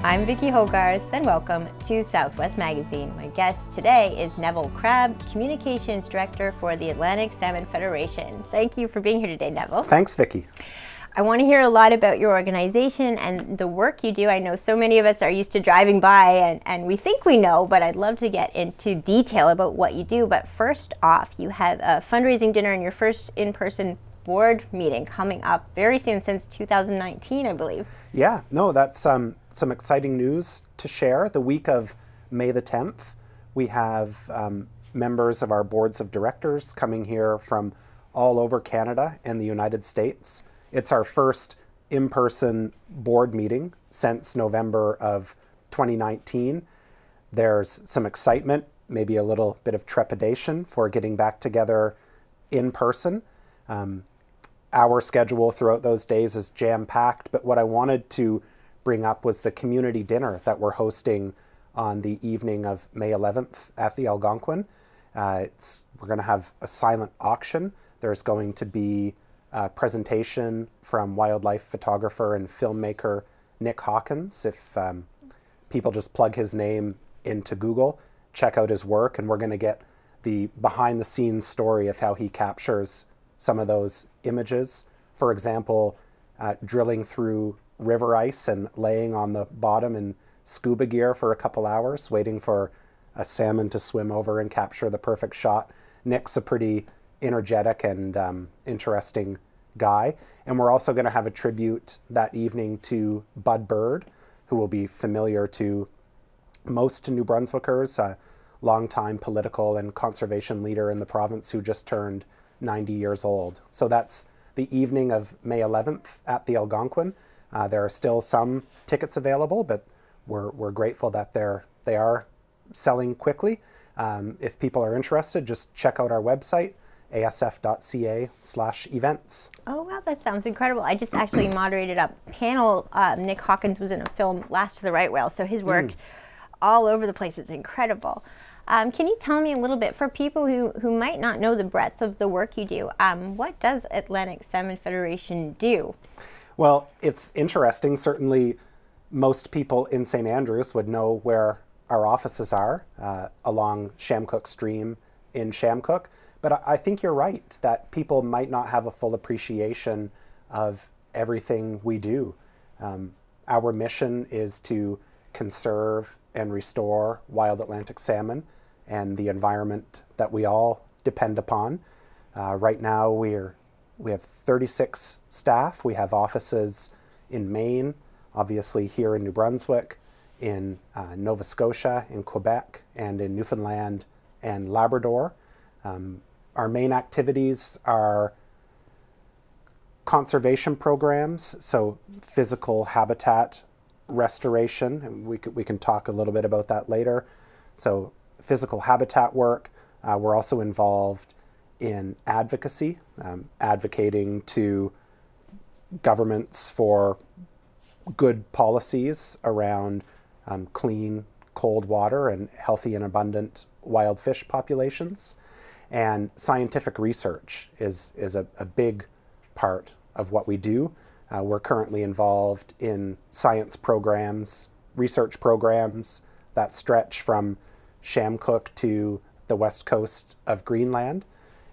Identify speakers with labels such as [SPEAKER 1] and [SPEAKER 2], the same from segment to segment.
[SPEAKER 1] I'm Vicki Hogarth, and welcome to Southwest Magazine. My guest today is Neville Crabbe, Communications Director for the Atlantic Salmon Federation. Thank you for being here today, Neville.
[SPEAKER 2] Thanks, Vicki.
[SPEAKER 1] I want to hear a lot about your organization and the work you do. I know so many of us are used to driving by and we think we know, but I'd love to get into detail about what you do. But first off, you have a fundraising dinner and your first in-person board meeting coming up very soon, since 2019, I believe.
[SPEAKER 2] Yeah, no, that's some exciting news to share. The week of May the 10th, we have members of our boards of directors coming here from all over Canada and the United States. It's our first in-person board meeting since November of 2019. There's some excitement, maybe a little bit of trepidation for getting back together in person. Our schedule throughout those days is jam-packed, but what I wanted to bring up was the community dinner that we're hosting on the evening of May 11th at the Algonquin. We're going to have a silent auction. There's going to be a presentation from wildlife photographer and filmmaker Nick Hawkins. If people just plug his name into Google, check out his work, and we're going to get the behind-the-scenes story of how he captures some of those images. For example, drilling through river ice and laying on the bottom in scuba gear for a couple hours, waiting for a salmon to swim over and capture the perfect shot. Nick's a pretty energetic and interesting guy. And we're also going to have a tribute that evening to Bud Bird, who will be familiar to most New Brunswickers, a longtime political and conservation leader in the province who just turned 90 years old. So that's the evening of May 11th at the Algonquin. There are still some tickets available, but we're grateful that they are selling quickly. If people are interested, just check out our website, asf.ca/events.
[SPEAKER 1] Oh, wow, that sounds incredible. I just actually moderated a panel. Nick Hawkins was in a film, Last of the Right Whale, so his work all over the place is incredible. Can you tell me a little bit, for people who might not know the breadth of the work you do, what does Atlantic Salmon Federation do?
[SPEAKER 2] Well, it's interesting. Certainly most people in St. Andrews would know where our offices are, along Shamcook Stream in Shamcook. But I think you're right that people might not have a full appreciation of everything we do. Our mission is to conserve and restore wild Atlantic salmon and the environment that we all depend upon. Right now we have 36 staff. We have offices in Maine, obviously here in New Brunswick, in Nova Scotia, in Quebec, and in Newfoundland and Labrador. Our main activities are conservation programs, so physical habitat restoration, and we can talk a little bit about that later. So physical habitat work. We're also involved in advocacy, advocating to governments for good policies around clean, cold water and healthy and abundant wild fish populations. And scientific research is a big part of what we do. We're currently involved in science programs, research programs that stretch from Shamcook to the west coast of Greenland.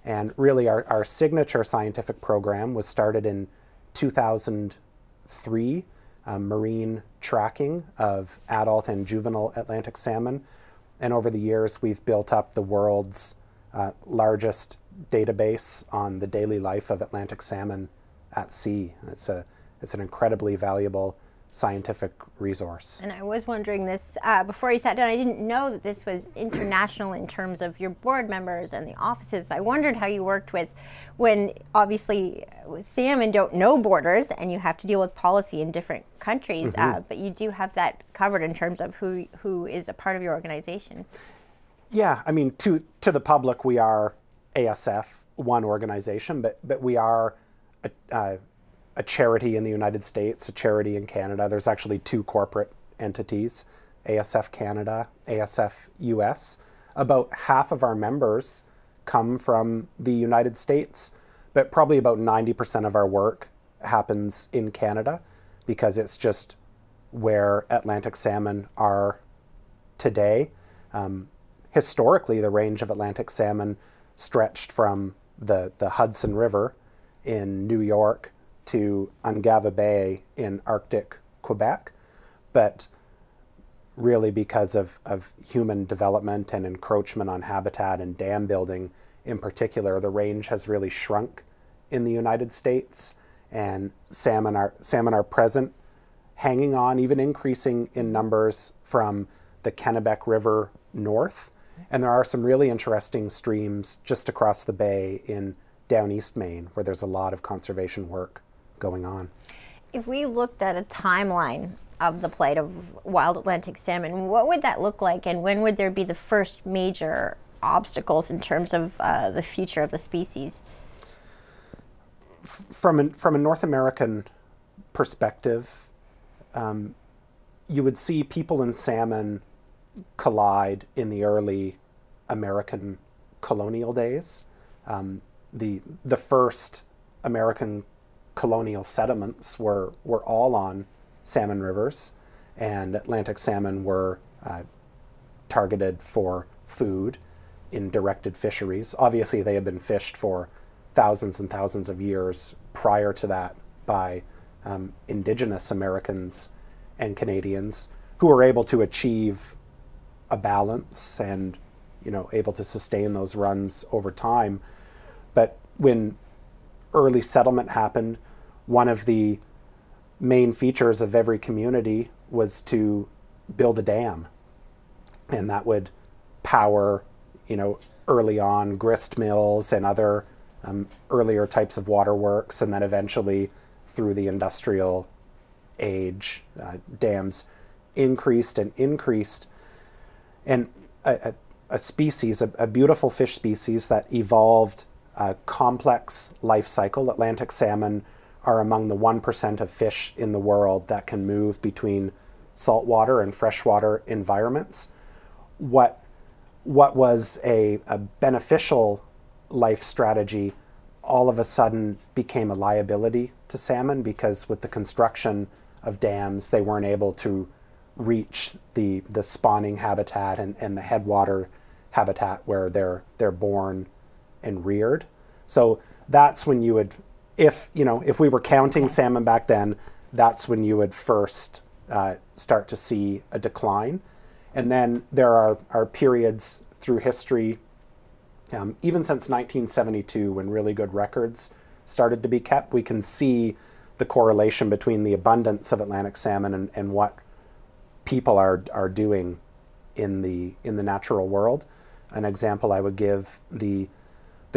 [SPEAKER 2] And really our signature scientific program was started in 2003, marine tracking of adult and juvenile Atlantic salmon. And over the years, we've built up the world's largest database on the daily life of Atlantic salmon at sea. It's an incredibly valuable scientific resource.
[SPEAKER 1] And I was wondering this, before you sat down, I didn't know that this was international in terms of your board members and the offices. I wondered how you worked with, when obviously salmon don't know borders and you have to deal with policy in different countries, but you do have that covered in terms of who is a part of your organization.
[SPEAKER 2] Yeah, I mean, to the public, we are ASF, one organization, but we are a charity in the United States, a charity in Canada. There's actually two corporate entities, ASF Canada, ASF US. About half of our members come from the United States, but probably about 90% of our work happens in Canada because it's just where Atlantic salmon are today. Historically, the range of Atlantic salmon stretched from the Hudson River in New York to Ungava Bay in Arctic Quebec, but really because of human development and encroachment on habitat and dam building in particular, the range has really shrunk in the United States, and salmon are present, hanging on, even increasing in numbers from the Kennebec River north. And there are some really interesting streams just across the bay in down East Maine where there's a lot of conservation work going on.
[SPEAKER 1] If we looked at a timeline of the plight of wild Atlantic salmon, what would that look like, and when would there be the first major obstacles in terms of the future of the species?
[SPEAKER 2] From a North American perspective, you would see people and salmon collide in the early American colonial days. The first American colonial settlements were all on salmon rivers, and Atlantic salmon were targeted for food in directed fisheries. Obviously, they had been fished for thousands and thousands of years prior to that by Indigenous Americans and Canadians who were able to achieve a balance and, you know, able to sustain those runs over time. But when early settlement happened, one of the main features of every community was to build a dam, and that would power, you know, early on grist mills and other earlier types of waterworks, and then eventually through the industrial age, dams increased and increased. And a species, a beautiful fish species that evolved a complex life cycle. Atlantic salmon are among the 1% of fish in the world that can move between saltwater and freshwater environments. What was a beneficial life strategy all of a sudden became a liability to salmon, because with the construction of dams, they weren't able to reach the spawning habitat and the headwater habitat where they're born and reared. So that's when you would, if we were counting salmon back then, that's when you would first start to see a decline. And then there are periods through history, even since 1972, when really good records started to be kept, we can see the correlation between the abundance of Atlantic salmon and what people are doing in the natural world. An example I would give, the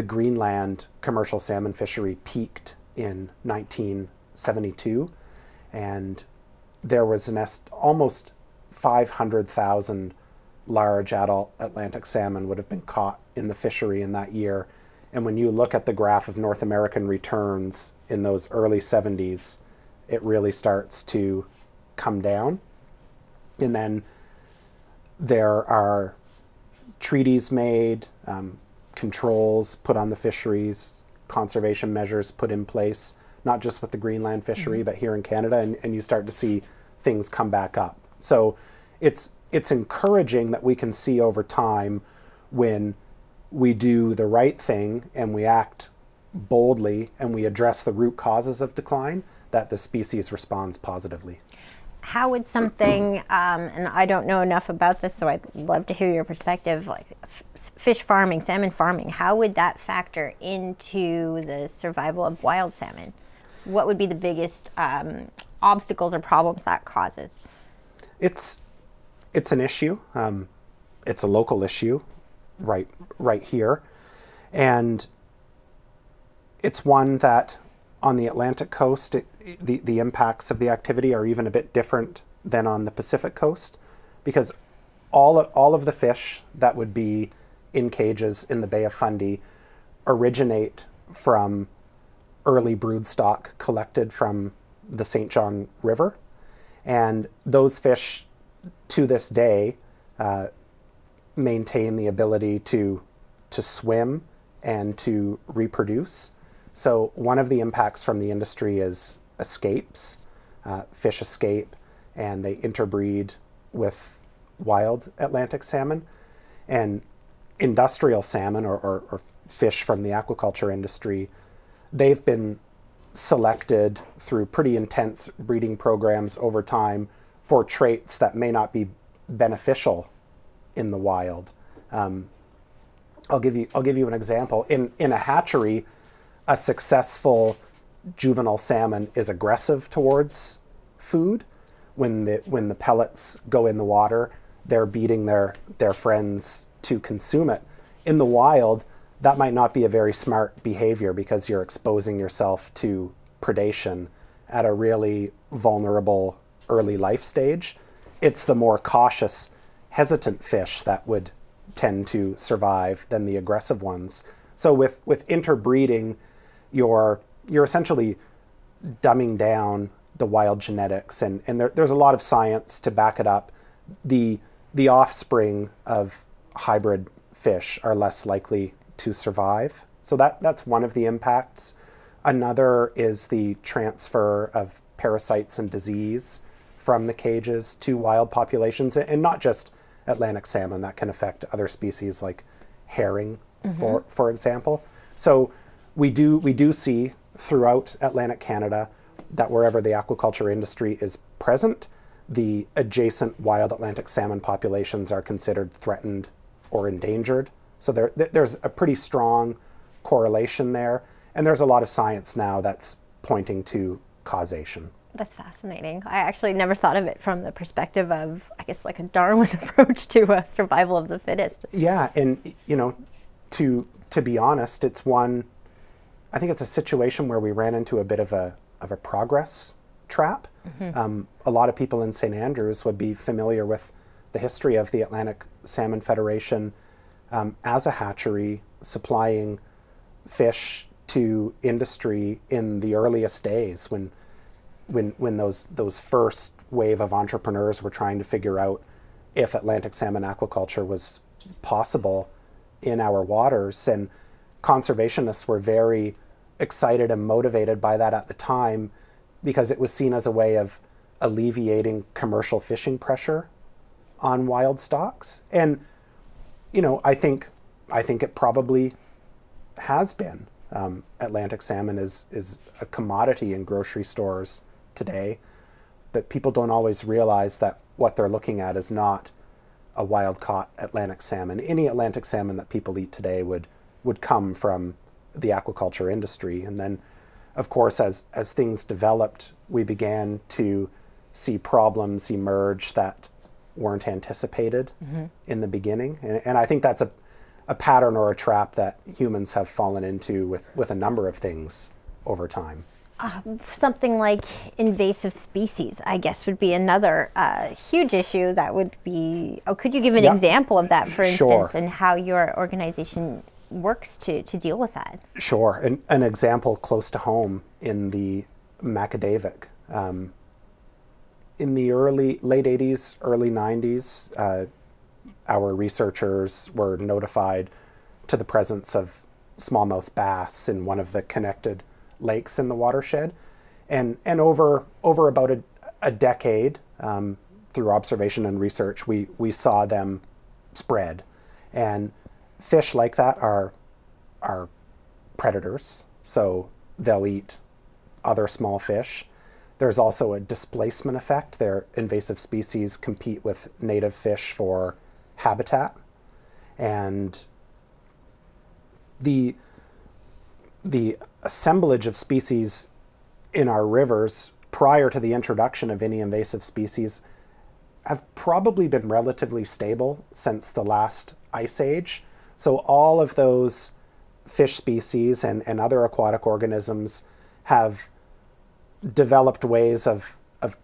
[SPEAKER 2] Greenland commercial salmon fishery peaked in 1972, and there was almost 500,000 large adult Atlantic salmon would have been caught in the fishery in that year. And when you look at the graph of North American returns in those early 70s, it really starts to come down. And then there are treaties made, controls put on the fisheries, conservation measures put in place, not just with the Greenland fishery, but here in Canada, and you start to see things come back up. So it's encouraging that we can see over time, when we do the right thing and we act boldly and we address the root causes of decline, that the species responds positively.
[SPEAKER 1] How would something, and I don't know enough about this, so I'd love to hear your perspective, like fish farming, salmon farming, how would that factor into the survival of wild salmon? What would be the biggest obstacles or problems that causes?
[SPEAKER 2] It's an issue. It's a local issue right here. And it's one that on the Atlantic coast, the impacts of the activity are even a bit different than on the Pacific coast, because all of the fish that would be in cages in the Bay of Fundy originate from early broodstock collected from the St. John River. And those fish, to this day, maintain the ability to swim and to reproduce. So one of the impacts from the industry is escapes. Fish escape, and they interbreed with wild Atlantic salmon. And industrial salmon, or fish from the aquaculture industry, they've been selected through pretty intense breeding programs over time for traits that may not be beneficial in the wild. I'll give you an example. In a hatchery, a successful juvenile salmon is aggressive towards food. When the pellets go in the water, they're beating their friends to consume it. In the wild, that might not be a very smart behavior because you're exposing yourself to predation at a really vulnerable early life stage. It's the more cautious, hesitant fish that would tend to survive than the aggressive ones. So with interbreeding, you're essentially dumbing down the wild genetics, and there's a lot of science to back it up. The offspring of hybrid fish are less likely to survive. So that's one of the impacts. Another is the transfer of parasites and disease from the cages to wild populations, and not just Atlantic salmon. That can affect other species like herring, for example. So we do see throughout Atlantic Canada that wherever the aquaculture industry is present, the adjacent wild Atlantic salmon populations are considered threatened or endangered. So there's a pretty strong correlation there, and there's a lot of science now that's pointing to causation.
[SPEAKER 1] That's fascinating. I actually never thought of it from the perspective of, I guess, like a Darwin approach to survival of the fittest.
[SPEAKER 2] Yeah, and to be honest, I think it's a situation where we ran into a bit of a progress trap. A lot of people in St. Andrews would be familiar with the history of the Atlantic Salmon Federation as a hatchery, supplying fish to industry in the earliest days when those first wave of entrepreneurs were trying to figure out if Atlantic salmon aquaculture was possible in our waters. And conservationists were very excited and motivated by that at the time because it was seen as a way of alleviating commercial fishing pressure on wild stocks. And I think it probably has been. Atlantic salmon is a commodity in grocery stores today, but people don't always realize that what they're looking at is not a wild-caught Atlantic salmon. Any Atlantic salmon that people eat today would come from the aquaculture industry. And then, of course, as things developed, we began to see problems emerge that weren't anticipated in the beginning. And I think that's a pattern or a trap that humans have fallen into with a number of things over time.
[SPEAKER 1] Something like invasive species, I guess, would be another huge issue that would be, could you give an example of that, for instance, and how your organization works to deal with that? Sure.
[SPEAKER 2] An example close to home in the Macadavic. In the late 80s, early 90s, our researchers were notified to the presence of smallmouth bass in one of the connected lakes in the watershed. And over about a decade, through observation and research, we saw them spread. And fish like that are predators, so they'll eat other small fish. There's also a displacement effect. Their invasive species compete with native fish for habitat. And the assemblage of species in our rivers prior to the introduction of any invasive species have probably been relatively stable since the last ice age. So all of those fish species and other aquatic organisms have developed ways of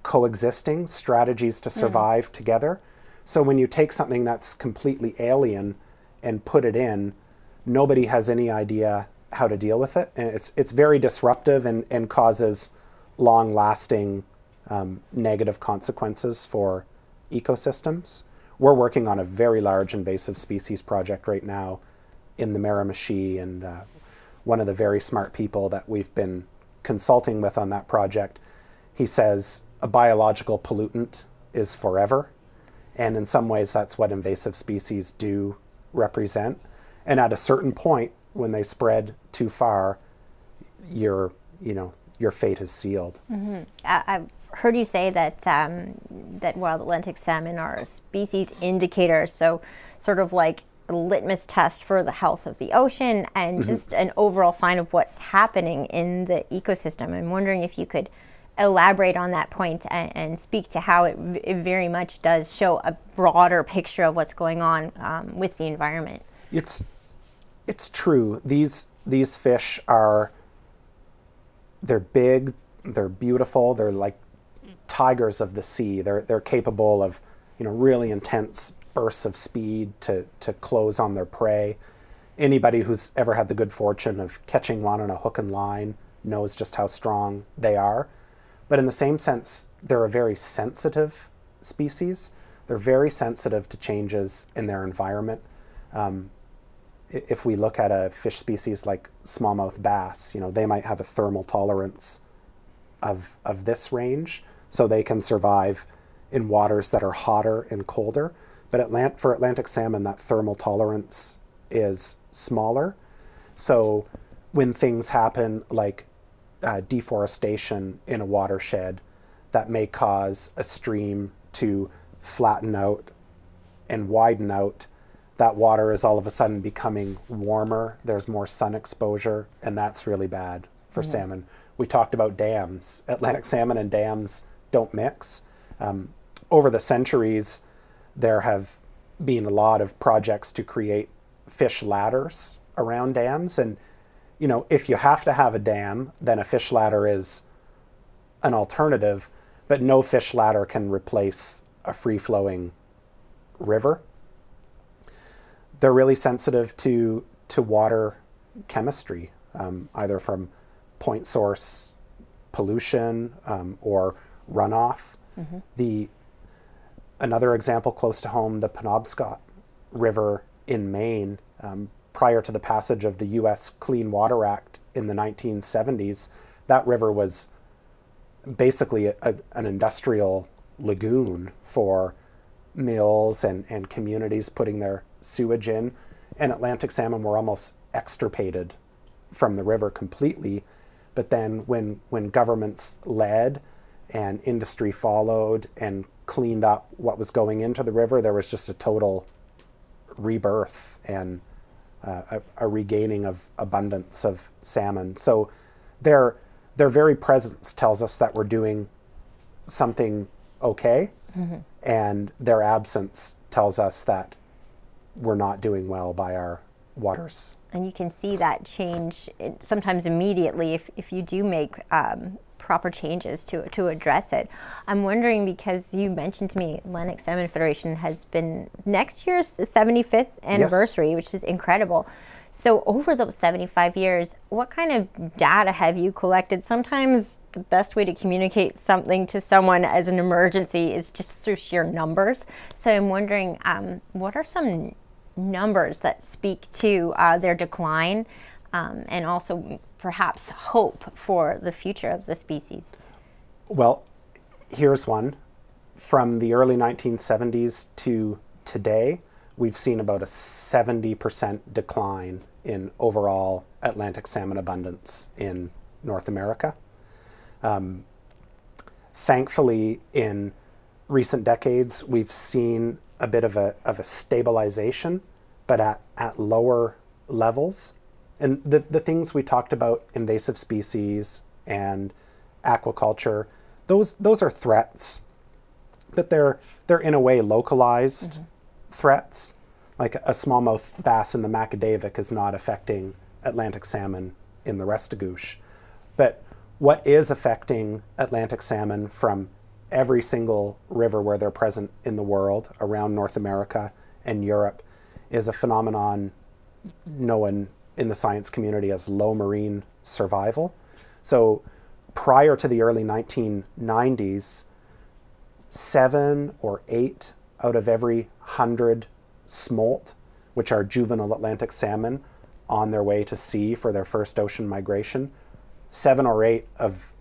[SPEAKER 2] coexisting, strategies to survive together. So when you take something that's completely alien and put it in, nobody has any idea how to deal with it. And it's very disruptive and causes long-lasting negative consequences for ecosystems. We're working on a very large invasive species project right now in the Miramichi, and one of the very smart people that we've been consulting with on that project, he says a biological pollutant is forever. And in some ways, that's what invasive species do represent. And at a certain point, when they spread too far, your fate is sealed.
[SPEAKER 1] Mm-hmm. I've heard you say that that wild Atlantic salmon are a species indicator, so sort of like a litmus test for the health of the ocean and just an overall sign of what's happening in the ecosystem. I'm wondering if you could elaborate on that point and speak to how it very much does show a broader picture of what's going on with the environment.
[SPEAKER 2] It's true. These fish they're big, they're beautiful, they're like tigers of the sea. They're capable of really intense bursts of speed to close on their prey. Anybody who's ever had the good fortune of catching one on a hook and line knows just how strong they are. But in the same sense, they're a very sensitive species. They're very sensitive to changes in their environment. If we look at a fish species like smallmouth bass, they might have a thermal tolerance of this range, so they can survive in waters that are hotter and colder. But for Atlantic salmon, that thermal tolerance is smaller. So when things happen like deforestation in a watershed that may cause a stream to flatten out and widen out, that water is all of a sudden becoming warmer, there's more sun exposure, and that's really bad for salmon. We talked about dams. Atlantic salmon and dams don't mix. Over the centuries, there have been a lot of projects to create fish ladders around dams, and if you have to have a dam, then a fish ladder is an alternative, but no fish ladder can replace a free-flowing river. They're really sensitive to water chemistry, either from point source pollution or runoff. Another example close to home, the Penobscot River in Maine, prior to the passage of the U.S. Clean Water Act in the 1970s, that river was basically an industrial lagoon for mills and communities putting their sewage in, and Atlantic salmon were almost extirpated from the river completely. But then when governments led and industry followed and cleaned up what was going into the river, there was just a total rebirth and a regaining of abundance of salmon. So their very presence tells us that we're doing something okay, and their absence tells us that we're not doing well by our waters.
[SPEAKER 1] And you can see that change sometimes immediately if you do make proper changes to address it. I'm wondering, because you mentioned to me Atlantic Salmon Federation has been next year's 75th anniversary, which is incredible. So over those 75 years, what kind of data have you collected? Sometimes the best way to communicate something to someone as an emergency is just through sheer numbers. So I'm wondering, what are some numbers that speak to their decline and also perhaps hope for the future of the species?
[SPEAKER 2] Well, here's one. From the early 1970s to today, we've seen about a 70% decline in overall Atlantic salmon abundance in North America. Thankfully, in recent decades, we've seen a bit of a stabilization, but at lower levels. And the things we talked about, invasive species and aquaculture, those are threats, but they're in a way localized threats. Like a smallmouth bass in the Macadamic is not affecting Atlantic salmon in the Restigouche. But what is affecting Atlantic salmon from every single river where they're present in the world, around North America and Europe, is a phenomenon known in the science community as low marine survival. So prior to the early 1990s, 7 or 8 out of every 100 smolt, which are juvenile Atlantic salmon on their way to sea for their first ocean migration, 7 or 8 of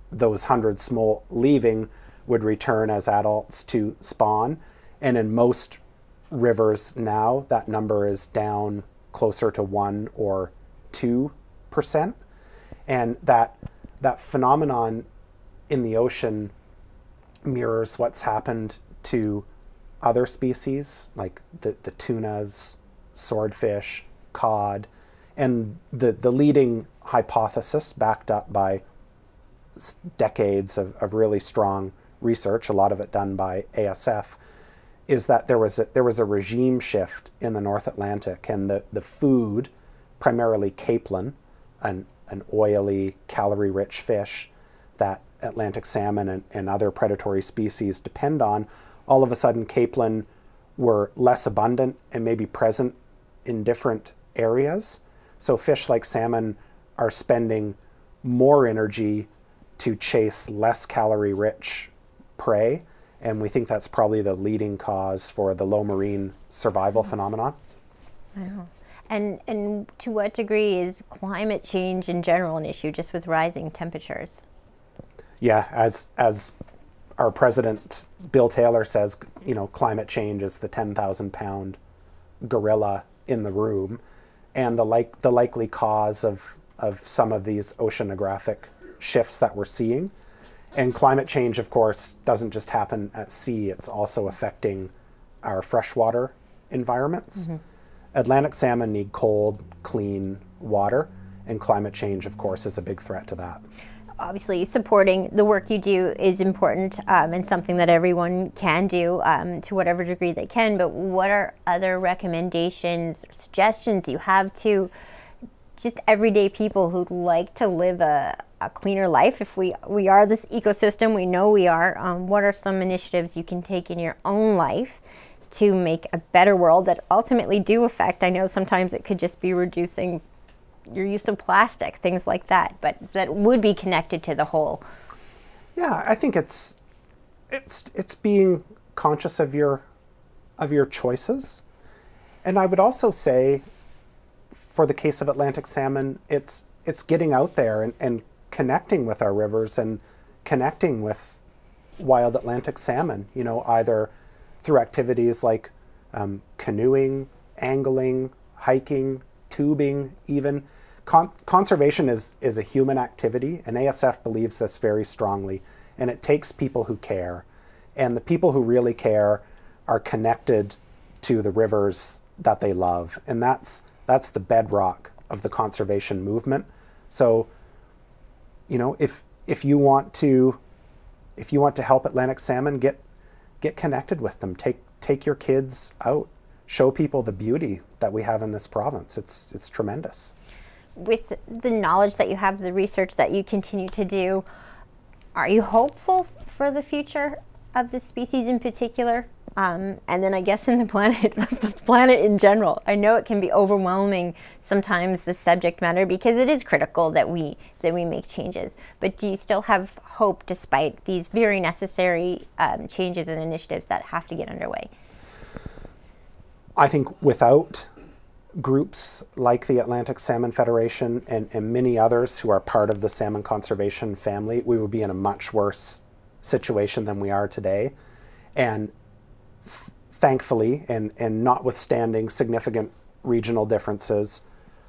[SPEAKER 2] those 100 smolt leaving would return as adults to spawn. And in most rivers now, that number is down closer to 1 or 2%. And that phenomenon in the ocean mirrors what's happened to other species, like the tunas, swordfish, cod, and the leading hypothesis, backed up by decades of really strong research, a lot of it done by ASF, is that there was a regime shift in the North Atlantic, and the food, primarily capelin, an oily, calorie-rich fish that Atlantic salmon and other predatory species depend on, all of a sudden capelin were less abundant and maybe present in different areas. So fish like salmon are spending more energy to chase less calorie-rich prey, and we think that's probably the leading cause for the low marine survival phenomenon.
[SPEAKER 1] Wow. And to what degree is climate change in general an issue, just with rising temperatures?
[SPEAKER 2] Yeah, as our president, Bill Taylor, says, you know, climate change is the 10,000-pound gorilla in the room, and the likely cause of some of these oceanographic shifts that we're seeing. And climate change, of course, doesn't just happen at sea, it's also affecting our freshwater environments. Mm-hmm. Atlantic salmon need cold, clean water, and climate change, of course, is a big threat to that.
[SPEAKER 1] Obviously, supporting the work you do is important, and something that everyone can do to whatever degree they can, but what are other recommendations, suggestions you have to just everyday people who'd like to live a cleaner life? If we are this ecosystem, we know we are, what are some initiatives you can take in your own life to make a better world that ultimately do affect? I know sometimes it could just be reducing your use of plastic, things like that, but that would be connected to the whole.
[SPEAKER 2] Yeah, I think it's being conscious of your choices. And I would also say, for the case of Atlantic salmon, it's getting out there and connecting with our rivers and connecting with wild Atlantic salmon, you know, either through activities like canoeing, angling, hiking, tubing even. Conservation is a human activity, and ASF believes this very strongly, and it takes people who care. And the people who really care are connected to the rivers that they love, and that's the bedrock of the conservation movement. So, you know, if you want to help Atlantic salmon, get connected with them. Take your kids out. Show people the beauty that we have in this province. It's tremendous.
[SPEAKER 1] With the knowledge that you have, the research that you continue to do, are you hopeful for the future of this species in particular? And then I guess in the planet in general. I know it can be overwhelming sometimes, the subject matter, because it is critical that we make changes. But do you still have hope despite these very necessary changes and initiatives that have to get underway?
[SPEAKER 2] I think without groups like the Atlantic Salmon Federation and many others who are part of the salmon conservation family, we would be in a much worse situation than we are today. And thankfully, and notwithstanding significant regional differences,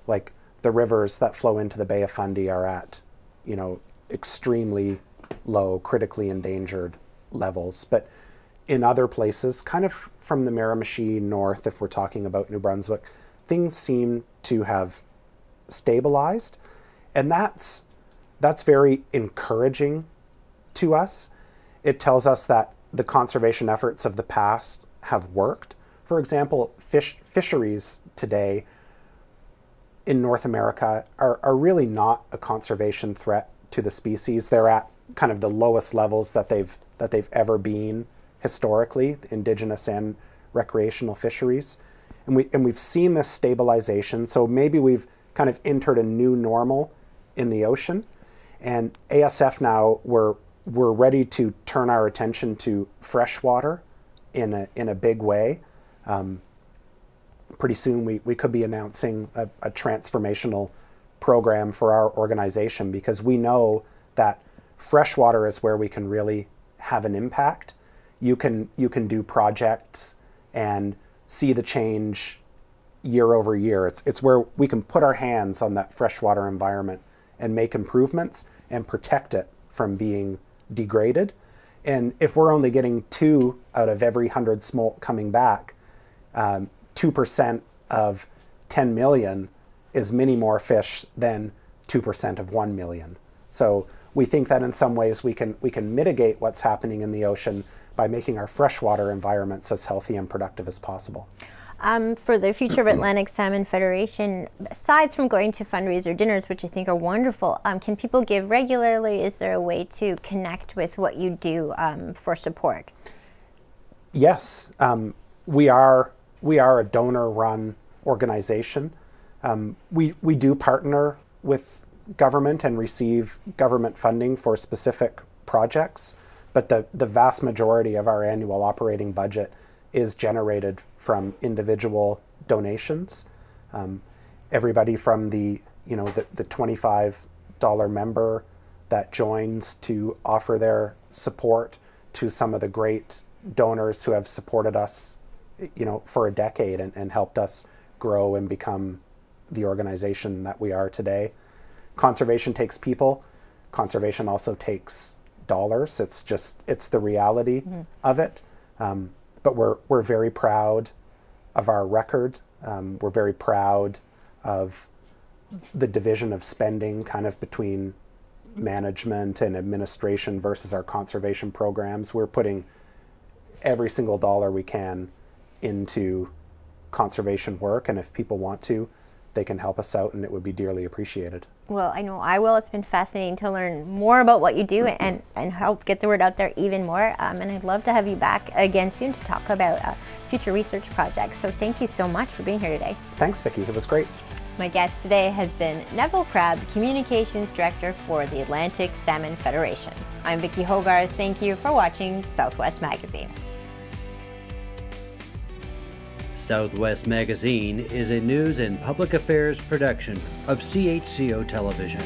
[SPEAKER 2] like the rivers that flow into the Bay of Fundy are at, you know, extremely low, critically endangered levels. But in other places, kind of from the Miramichi north, if we're talking about New Brunswick, things seem to have stabilized, and that's very encouraging to us. It tells us that the conservation efforts of the past have worked. For example, fisheries today in North America are really not a conservation threat to the species. They're at kind of the lowest levels that they've ever been historically, indigenous and recreational fisheries. And we've seen this stabilization, so maybe we've kind of entered a new normal in the ocean. And ASF now, we're ready to turn our attention to freshwater in a big way. Pretty soon we could be announcing a transformational program for our organization, because we know that freshwater is where we can really have an impact, you can do projects and see the change year over year. It's where we can put our hands on that freshwater environment and make improvements and protect it from being degraded. And if we're only getting 2 out of every 100 smolt coming back, 2% of 10 million is many more fish than 2% of 1 million. So we think that in some ways we can mitigate what's happening in the ocean by making our freshwater environments as healthy and productive as possible.
[SPEAKER 1] For the future of Atlantic Salmon Federation, aside from going to fundraiser dinners, which I think are wonderful, can people give regularly? Is there a way to connect with what you do for support?
[SPEAKER 2] Yes, we are a donor-run organization. We do partner with government and receive government funding for specific projects, but the vast majority of our annual operating budget is generated from individual donations. Everybody from the $25 member that joins to offer their support to some of the great donors who have supported us, for a decade and helped us grow and become the organization that we are today. Conservation takes people. Conservation also takes dollars. It's the reality of it. But we're very proud of our record. We're very proud of the division of spending kind of between management and administration versus our conservation programs. We're putting every single dollar we can into conservation work, and if people want to, they can help us out, and it would be dearly appreciated.
[SPEAKER 1] Well, I know I will. It's been fascinating to learn more about what you do and help get the word out there even more. And I'd love to have you back again soon to talk about future research projects. So thank you so much for being here today.
[SPEAKER 2] Thanks, Vicki. It was great.
[SPEAKER 1] My guest today has been Neville Crabbe, Communications Director for the Atlantic Salmon Federation. I'm Vicki Hogarth. Thank you for watching Southwest Magazine.
[SPEAKER 3] Southwest Magazine is a news and public affairs production of CHCO Television.